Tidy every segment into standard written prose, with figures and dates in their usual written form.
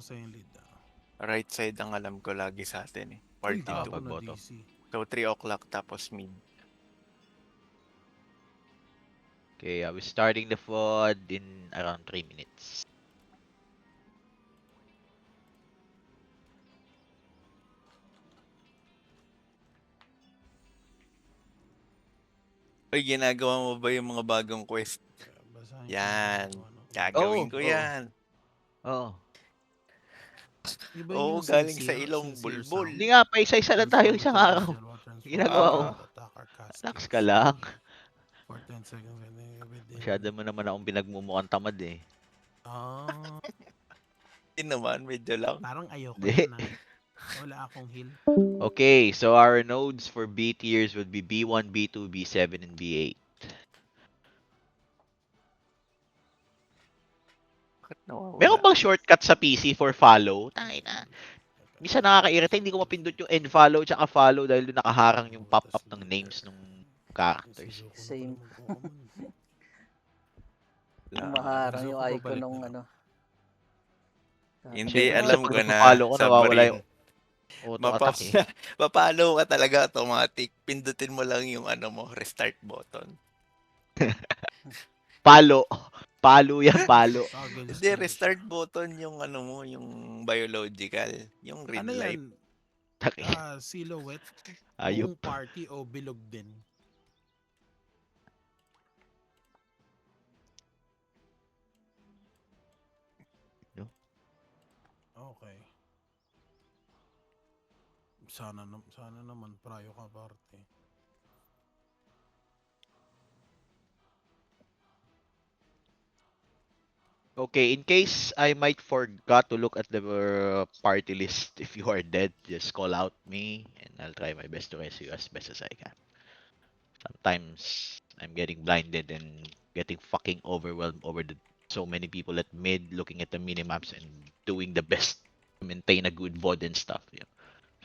Sa yung lead. Right side ang alam ko lagi sa atin eh. Uy, Party 2. gago na pagboto. DC. So 3 o'clock tapos mid. Okay, I was starting the FOD in around 3 minutes. Uy, ginagawa mo ba yung mga bagong quest? Basahin ko Yan. yung ano. Gagawin ko Oo. yan. Oo. Iba Oo, yung galing sa sincere, ilong sincere bulbul. sound. Hindi nga, pa isa-isa lang tayo Transform isang into araw. bestial while transforming Ginagawa ko. into attack or cast Relax skills. ka lang. For 10 seconds within. Masyado mo naman akong pinagmumukhang tamad eh. Ah, Hindi naman, medyo lang. parang ayoko Hindi. yan Wala akong heal. Okay, so our nodes for B tiers would be B1, B2, B7, and B8. Bakit nawawala? Meron bang shortcut sa PC for follow? Tangin na. Minsan nakakairita, hindi ko mapindot yung end follow tsaka follow dahil doon nakaharang yung pop-up ng names ng characters. Same. Wala. Maharang Gusto yung ko icon babalik ng na ano. Hindi, Siyempre, alam sa ko na. pag-follow ko, nawawala Submarine. yung auto-attack eh. Mapalo ka talaga automatic. Pindutin mo lang yung ano mo, restart button. Palo. Palo yan, palo. Hindi, restart button yung ano mo, yung biological. Yung real Ano life. yan? Taki. Silhouette? Ayup. Buong party o bilog din? No? Okay. Sana naman prayo ka party. Okay, in case I might forgot to look at the party list, if you are dead, just call out me and I'll try my best to rescue you as best as I can. Sometimes I'm getting blinded and getting fucking overwhelmed over so many people at mid looking at the minimaps and doing the best to maintain a good VOD and stuff. Yeah.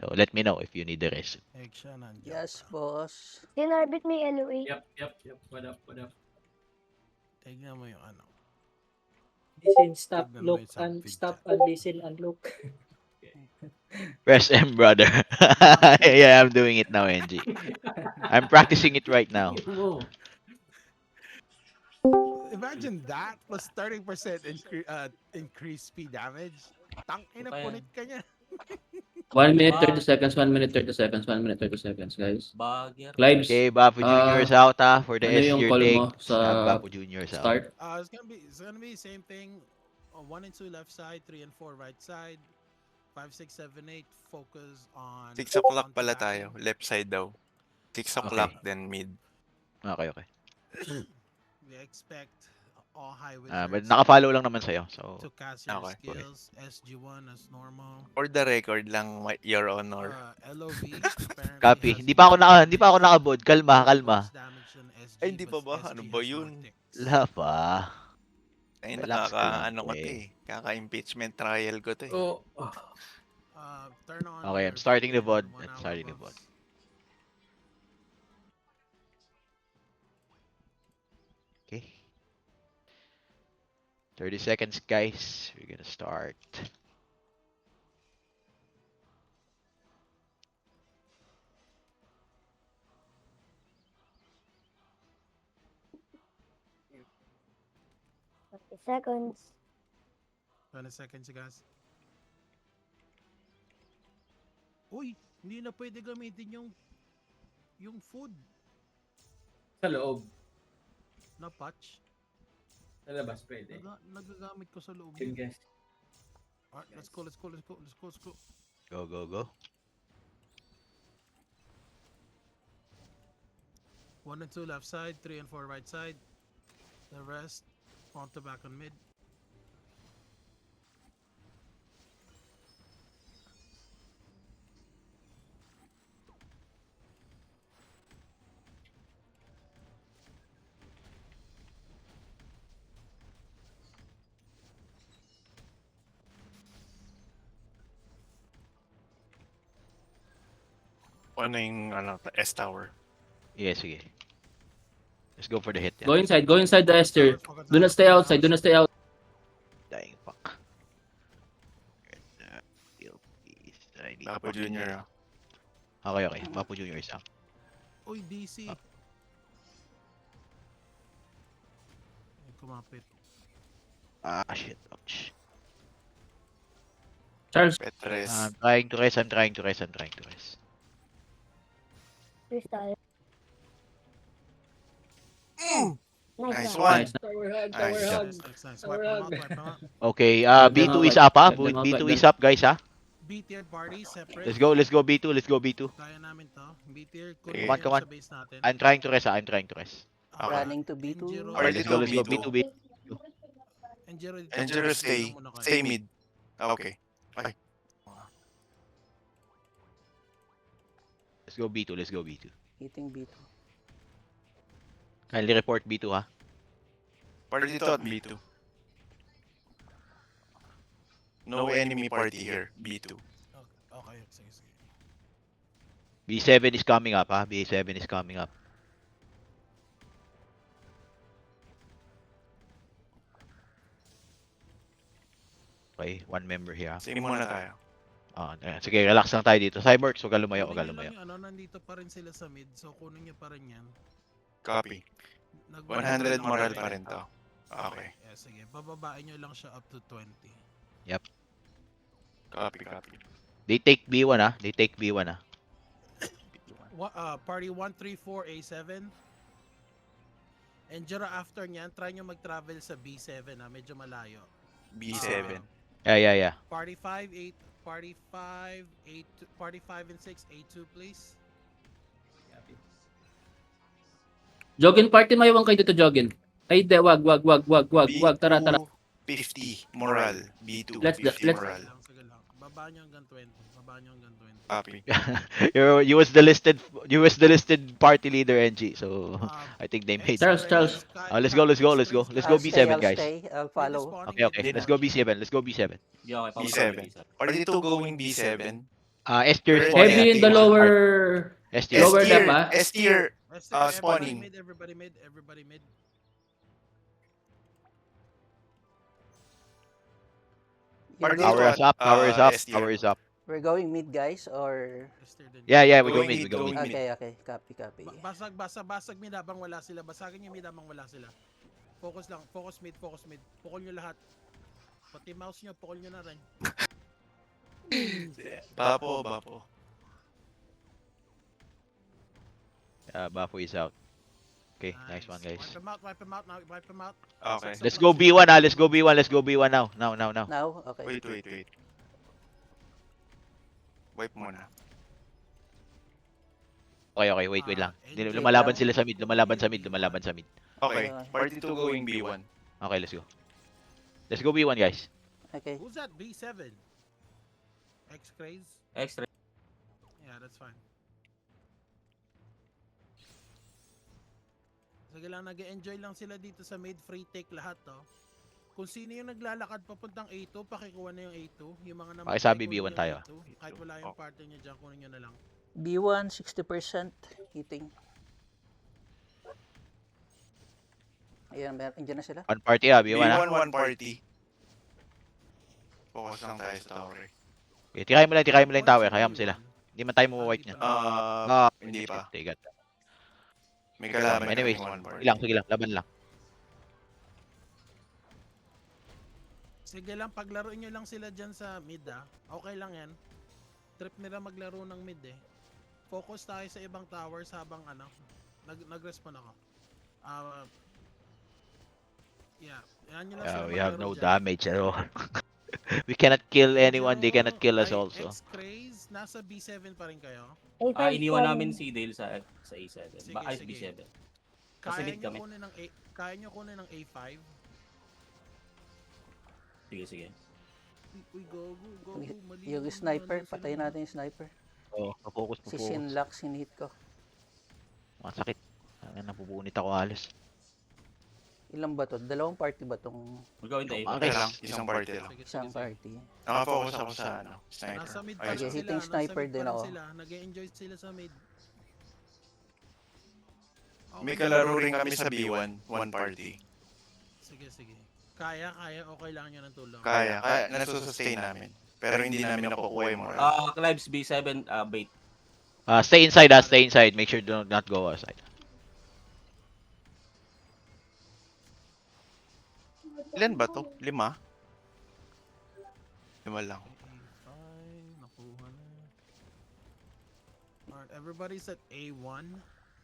So let me know if you need the rest. Siya nandiyan Yes, ka. boss. Dinarbit may LOA. Yep. What up? Tignan mo yung ano. Listen, stop, Tignan mo look, yung and feed stop, chat. and listen, and look. Press M, brother. Yeah, I'm doing it now, NG. I'm practicing it right now. Imagine that plus 30% increase speed damage. Tang ina Kaya. punit ka niya. 1 minute 30 seconds, 1 minute 30 seconds, 1 minute 30 seconds, guys. Bagger. Clives, Okay, Bapo Junior's out for the ano S yung tier call take. mo sa Bapo Junior's out. start? It's gonna be same thing. 1 and 2 left side, 3 and 4 right side. 5, 6, 7, 8 focus on 6 o'clock on pala backing. tayo. Left side daw. 6 o'clock, then mid. Okay. We expect all high But wizards naka-follow lang naman sa'yo. So, to cast your Okay. skills. SG1 as normal. For the record lang, your honor. LOV apparently copy. has Hindi pa ako more nakabod. Kalma. force damage than SG, Ay, hindi pa but ba? SG Ano ba has more yun? ticks. Wala pa. Ay, Relax ka lang, ano ko to pre. eh. Kaka-impeachment trial ko to eh. Turn on Okay, your I'm starting the VPN VOD. 1 I'm hour starting the buffs. VOD. Okay. 30 seconds, guys. We're gonna start. Seconds. 20 seconds, guys. Uy, hindi na pwede gamitin yung food Sa loob. na patch. Sa labas pwede. Nagagamit ko sa loob. Yun, yun. guys. Alright, let's go. Go. 1 and 2 left side, 3 and 4 right side. The rest on to back on mid. Ano yung S-Tower? Yeah, sige. Let's go for the hit. Go inside the S tier. Do not stay outside, do not stay out. Dying fuck. hindi. Lapo Junior. Okay, okay. Papo Junior isa. Uy, DC. Ah. Ay, kumapit. Ah, shit. Ouch. Charles, Petres. I'm trying to rest. Crystal. Nice Nice one. nice. Tower hug, Nice. tower hug. Nice. Wipe them out, wipe them out. Okay, Wipe them B2 out, is up, ha? wipe them out, B2 wipe is them. up, guys, ha? B tier party, separate. Let's go B2. Kaya namin to. B tier, Okay. kunin Come on. sa base natin. I'm trying to rest, ha? Ah, Running to B2. Enjiro. Alright, Let's go, B2. B2. Enjiro dito. Enjiro Dito stay. muna kayo. Stay mid. Okay. Let's go B2. Hitting B2. Kindly report B2, ha? Party dito at B2. No enemy party here. B2. Okay, sige. B7 is coming up, ha? B7 is coming up. Okay, one member here, ha? Same muna tayo. Sige, relax lang tayo dito. Cyborgs, huwag ka lumayo, Kunin nyo lang yung ano, nandito pa rin sila sa mid. So, kunin nyo pa rin yan. Copy. Nag- 100 moral pa rin to. Okay. Yeah, sige. Bababain nyo lang siya up to 20. Copy. They take B1, ha? They take B1, ha? Party 134 A7. And Jura after nyan, try nyo mag-travel sa B7 ha, medyo malayo. B7. Yeah. Party 5 and 6 A2 please. Jogging party, mayawang kayo dito, jogging. Ay, de, wag. Tara. 50 moral. B2 Let's- 50 let's- moral. Sige lang. Baba nyo hanggang 20. Copy. you was the listed party leader, NG. So I think they made. Charles. Let's go. Let's go B7, guys. I'll follow. Okay. Let's go B7. Yeah, okay. B7. Party 2 going B7. S tier Heavy spawning. Heavy in the lower... S tier. Lower left, ha? S tier. Spawning. Everybody mid. Party Tower is up. S tier. Tower is up. We're going mid, guys, or... Yeah. We go Going mid. mid, going mid. Okay. Copy. Basag mid habang wala sila. Basagin yung mid habang wala sila. Focus lang. Focus mid. Pukol nyo lahat. Pati mouse nyo, pukol nyo na rin. Bapo. Bafo is out. Okay, nice one, guys. Wipe them out. Okay. Let's go B1, ha? Let's go B1 now. Now. Now? Okay. Wait. Wipe muna. Okay, wait lang. Lumalaban sila sa mid. Lumalaban sa mid. Okay. Party 2 going B1. Okay, let's go. Let's go B1, guys. Okay. Who's that? B7? X-Craze? Extra. Yeah, that's fine. Sige lang, nag-enjoy lang sila dito sa mid, free take lahat to. Kung sino yung naglalakad papuntang A2, pakikuha na yung A2. Yung mga naman Pakisabi B1 tayo. Kahit wala yung partner nyo dyan, kunin nyo na lang. B1, 60% hitting. Ayan, andyan na sila. One party, ha? B1, ha? B1 one party. Focus lang tayo sa tower. Okay, tirahin mo lang yung tower. Kaya mo sila. Hindi man tayo mawipe niya. Hindi pa. Tigat. May kalaban Anyways, kaming one party. sige lang. Laban lang. Sige lang, paglaro nyo lang sila dyan sa mid okay lang yan. Trip nila maglaro ng mid Focus tayo sa ibang towers habang nag-respawn ako. Yeah, yan nyo lang sila We have no maglaro dyan. damage at all. We cannot kill anyone. They cannot kill us also. X-Craze, nasa B7 pa rin kayo. A5 Iniwan pa namin rin. si Dale sa A7. Sige, Ay, sige. B7. Kaya mid nyo kami. kunin ng A5. Sige. Uy, go. Mali Yung naman, sniper, sila. patayin natin yung sniper. Oh, focus. Si Sinlock, sinhit ko. Masakit. Napupunit ako halos. Ilan ba to? Dalawang party ba tong We're going to A. Okay. Okay lang. Isang party lang. Sige, isang sige. party? Nakafocus ako sa sniper. Nasa mid pa Ayos. lang Okay, sila. hitting nasa sniper mid pa din lang ako. Sila. Nag-enjoy sila sa mid. May kalaro rin kami sa B1, one party. Sige. Kaya, okay lang nyo ng tulong. Kaya nasusustain namin. Pero hindi namin nakukuha yung moral. Clives B7, bait. Stay inside, stay inside. Make sure do not go outside. Ilan ba to? 5? 5 lang. Fine, nakuha na. Alright, everybody's at A1.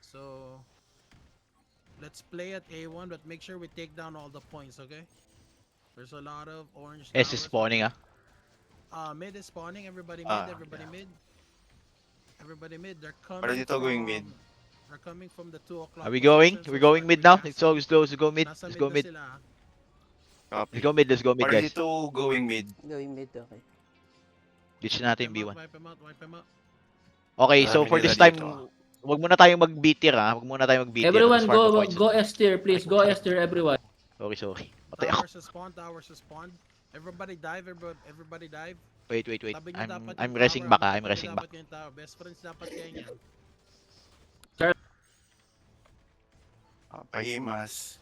So, let's play at A1, but make sure we take down all the points, okay? There's a lot of orange S is towers. spawning, ah. Mid is spawning. Everybody mid. Everybody Yeah. mid. Everybody mid. They're coming. Para dito going mid. They're coming from the 2 o'clock. Are we going? position, We're so going start mid now. relaxing. Let's go mid. Nasa Let's go na mid. sila, ah. Copy. Let's go mid. Let's go mid, Para guys. dito going mid. Going mid, okay. Ditch natin Wipe 'em out, B1. wipe 'em out, wipe 'em out. Okay, so Marami for nila this time, dito. wag muna tayong mag-B-tier, ha. Wag muna tayong mag-B-tier. Everyone, Let's farm the go points. go S tier, please. Go S tier, everyone. Sorry. Patay ako. Towers to spawn, towers to spawn. Everybody dive, everybody dive. Wait. Tabi nyo dapat I'm yung resing tower, back, ha. I'm tabi resing back. dapat yung tower. Best friends dapat kayo niyan. Pahimas.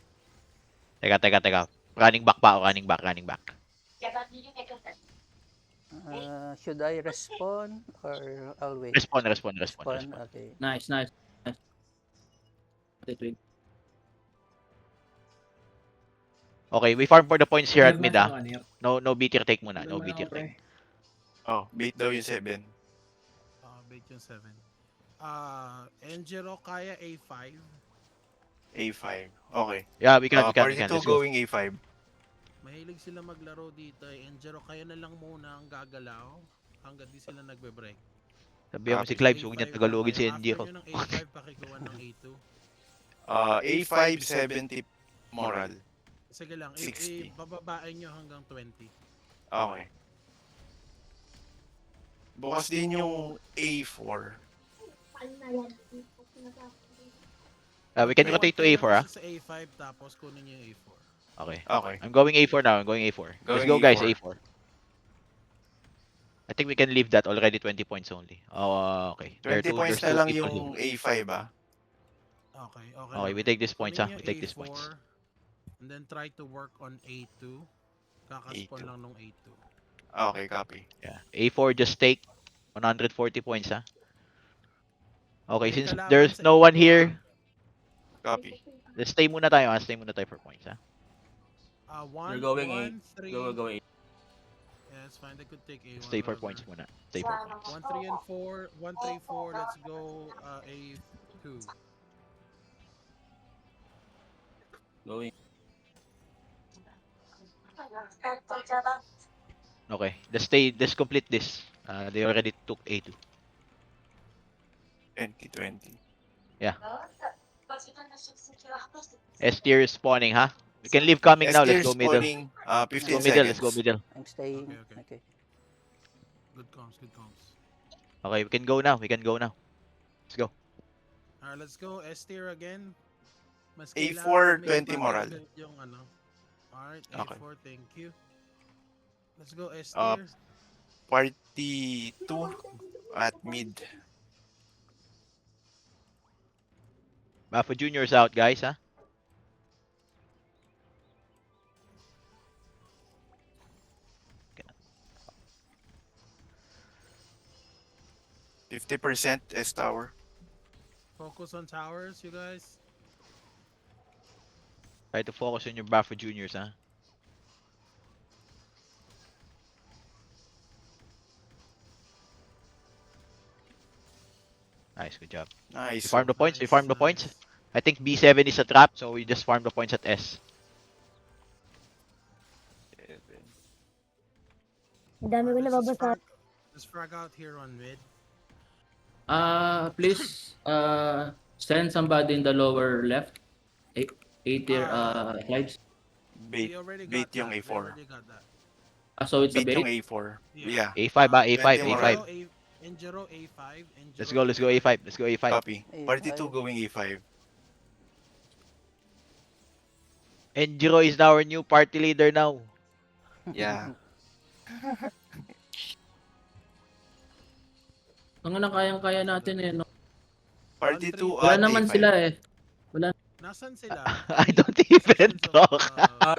Teka. Running back pa ako, running back. Should I respawn or I'll wait? Respawn. Okay. Nice. Wait. Okay, we farm for the points here at mid, ah. No B-tier take muna. No B-tier take. Oh, bait daw yung 7. Bait yung 7. Enjiro kaya A5. A5. Okay. Yeah, we can. Para dito Let's go. going A5. Mahilig sila maglaro dito eh. Enjiro kaya na lang muna ang gagalaw hanggang di sila nagbe-break. Sabihan mo si Clives, huwag niya tagalogin si NG ko. After nyo ng A5, pakikuha ng A2. A5, 70 moral. Sige lang, 60. bababain nyo hanggang 20. Okay. Bukas din yung A4. We can rotate to A4, ah. Sa A5 tapos kunin nyo yung A4. Okay. Okay. I'm going A4 now. Let's Going go, guys. A4. A4. I think we can leave that already 20 points only. Oh, okay. 20 points na lang yung A5 ah. Okay. Okay, we take this points, ah. Kunin We yung take this A4, points. And then try to work on A2. Kakaspawn A2. lang nung A2. Okay, copy. Yeah. A4 just take 140 points, ah. Okay, May since kalaban there's sa no one A4, here, Copy. let's stay muna tayo, ah. Stay muna tayo for points, ah. One, You're going one, three. Go A. Yeah, it's fine. They could take A1. Stay for whatever. points muna. Stay for points. 1, 3, and 4. 1, 3, 4. Let's go A2. Going. Okay, let's complete this. They already took A2. 2020. S tier is spawning, ha? We can leave coming now. Let's go middle. Spawning, Let's 15 go middle. seconds. Let's go middle. I'm staying. Okay. Okay. Good comms, good comms. Okay, we can go now. Let's go. Alright, let's go S tier again. Mas A4, kailangan may 20 moral. Yung ano. Alright, Okay. A4, thank you. Let's go S Uh, tier. Party 2 at mid. Bafo Junior's out, guys, ha? %50 S tower. Focus on towers, you guys. Try to focus on your Bafo Juniors, ha? Nice, good job. Nice. We farm the points. Nice. I think B7 is a trap, so we just farm the points at S. Ang dami ko nababasa. Let's frag out here on mid. Please, send somebody in the lower left. A tier, Clives. Bait. We already Bait got yung that. We A4. already got that. So it's a Bait yung bait. A4. Yeah. Yeah. A5, ah, A5, 20 A5. Enjiro A5. Let's go, A5. Let's go, A5. Copy. A5. Party 2 going A5. Enjiro is now our new party leader now. Yeah. Ang kayang-kaya natin eh, no? Party 2 Wala at naman A5. sila eh. Nasaan sila? I don't even talk.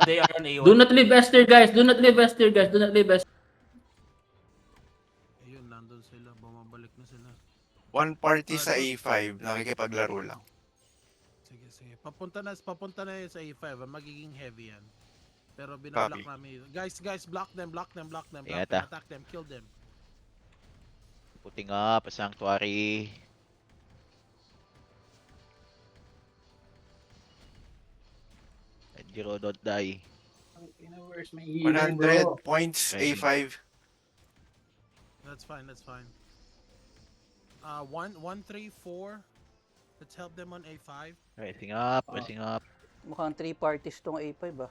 They are on A1. Do not leave Esther, guys. Do not leave Esther, guys. Do not leave Esther. Ayun, nandun sila. Bumabalik na sila. One party sa Alright. A5, nakikipaglaro lang. Sige, sige. Papunta na yun sa A5. Magiging heavy yan. Pero binablock Copy. namin yun. Guys, block them. Ingat, Attack them, kill them. Putting up a sanctuary. Edgiro don't die. 100 points, Ready. A5. That's fine. 1, 3, 4. Let's help them on A5. Rising up, rising up. Mukhang 3 parties tong A5 ah.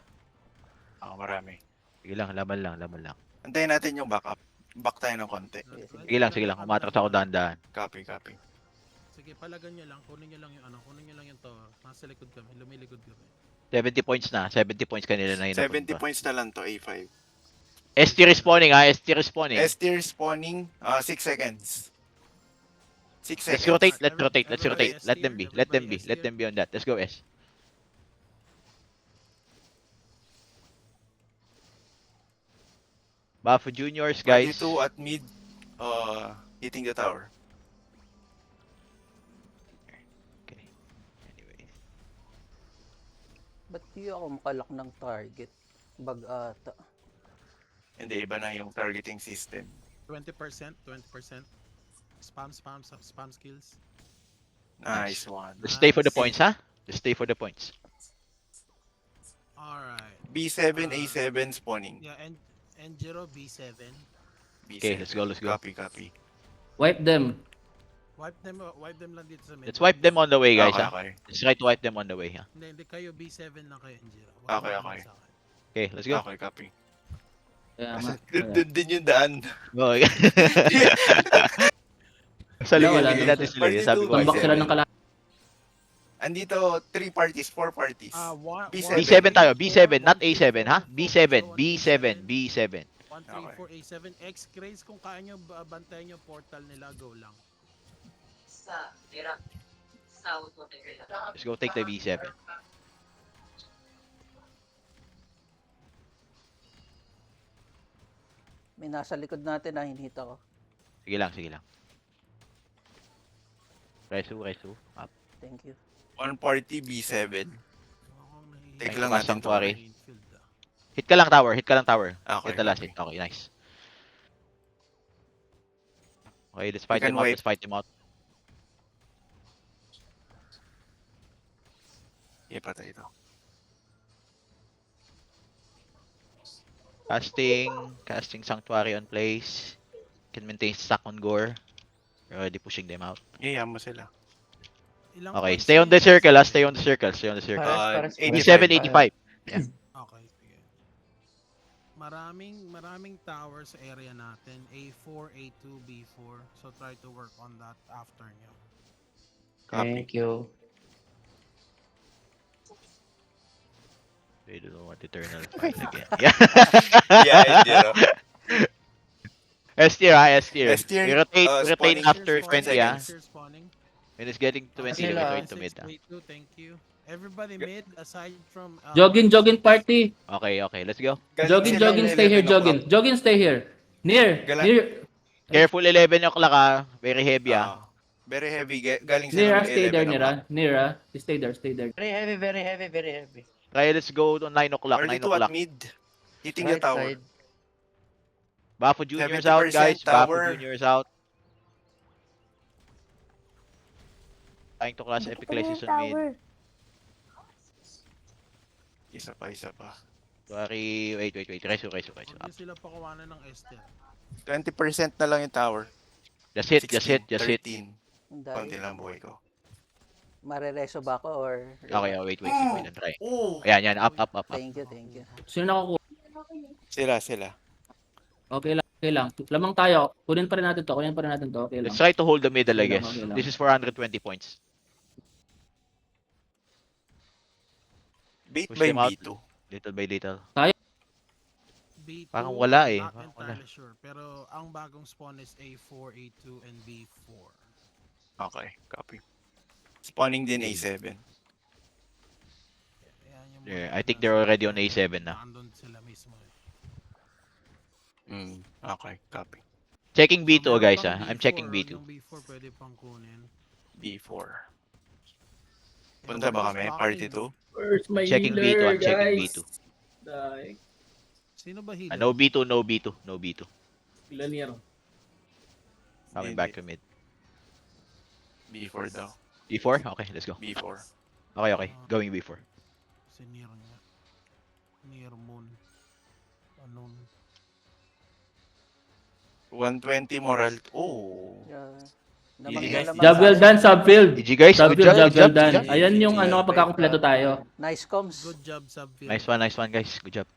Marami. Sige lang, laban lang. Antayin natin yung backup. Back tayo ng konti. Sige lang. Umatras ako dahan-dahan. Copy. Sige, palagan nyo lang. Kunin nyo lang yung kunin nyo lang yung tower. Nasa likod kami. Lumilikod kami. 70 points na. 70 points kanila na yun. 70 points na lang to, A5. ST respawning ha, ST respawning. S tier spawning, 6 seconds. 6 Let's seconds. rotate, let's rotate. Everybody Let them be, S let them tier, be. Let them be on that. Let's go S. Buffo Juniors, guys. 22 at mid, hitting the tower. Okay. Anyway. Ba't di ako makalak ng target? Bag ata. Hindi, iba na yung targeting system. 20%. Spam skills. Nice one. Let's stay for the Nice. points, ha? Let's stay for the points. Alright. B7, A7 spawning. Yeah, and Jiro B7. B7. Okay, let's go. Copy. Wipe them. Wipe them lang dito sa mid. Let's wipe them on the way, guys, ha? Okay. Let's try to wipe them on the way, ha? Hindi kayo B7 lang kayo, Jiro. Okay. Okay, let's go. Okay, copy. Kaya nga. Doon din yung daan. Go. Sa likod, Wala hindi na. natin sila. Sabi ko, Tumbak sila ng kalaban. Andito, 3 parties, 4 parties. B7. B7 tayo, B7, not A7, ha? B7. 1, 3, 4, Okay. A7. X-Craze, kung kaya nyo bantayan yung portal nila, go lang. Let's go take the B7. May nasa likod natin na hinihita ko. Sige lang. Resu. Up. Thank you. 1 party, B7. Take Ay, lang pas natin to. sanctuary. Hit ka lang tower. Okay, Hit the last copy. hit. Okay, nice. Okay, let's fight can him out. wait. Patay ito. Casting Sanctuary on place. Can maintain stack on gore. We're already pushing them out. Iyan mo sila. Okay, stay on the circle, ha? Stay on the circle. Paras, 87, 85. Okay, sige. Maraming towers sa area natin. A4, A2, B4. So try to work on that after nyo. Copy. Thank you. They don't want eternal fight again. Yeah. Yeah, Jiro. S tier, ha? S tier. S tier, We rotate spawning after Here's 20, ha? seconds. Here's spawning. When it's getting 20, we Sila. rotate to mid, ha? A2, thank you. Everybody mid, aside from... Jogging party. Okay, let's go. Jogging, stay here, jogging. Jogging, stay here. Near. Careful 11 o'clock, ha? Very heavy, ha? Very heavy. Galing Near, sa stay there, 11 o'clock. Near. Stay there. Very heavy. Kaya let's go to 9 o'clock, 9 42 at o'clock. mid. Hitting the tower. Buffo Juniors out, 70% guys. tower. Buffo Juniors out. Trying to class Epic Crisis on mid. Isa pa. Sorry, wait. Resu. Huwag nyo sila pakuwanan ng Esther. 20% na lang yung tower. Just hit. 13. Ang Konti dami. lang buhay ko. Marereso ba ako or... Okay, wait. Try. Oh! Ayan, up. Thank you. Sino nakakuha? Sila. Okay lang. Lamang tayo. Kunin pa rin natin to. Okay lang. Let's try to hold the middle, I Okay lang, guess. okay lang. This is 420 points. Bait Push ba them yung out. B2? Little by little. B2, Parang wala eh. Not Parang wala. entirely sure. Pero ang bagong spawn is A4, A2, and B4. Okay, copy. Spawning din A7. Ayan yung mga Yeah, I think they're already on A7 na. Nandun sila mismo eh. Okay, copy. Checking So, B2 meron guys pang I'm B4, checking B2. Yung B4 pwede pang kunin. B4. Punta ba kami? Party 2? Where's my Checking B2, healer, I'm checking guys? B2. Die. Sino ba healer? No B2, no B2, no B2. Lanier. Coming Hindi. back to mid. B4 daw. B4? Okay, let's go. B4. Okay. Going B4. Si Nier nga. Nier Moon. Anon. 120 moral. Oh. Yeah. Hindi, Namang guys. nalaman Job sa well akin. done, Subfield. GG guys, good Subfield, job, job good well job, good done. job. Ayan yung GG. ano, pagkakumpleto tayo. Nice comms. Good job, Subfield. Nice one guys, good job.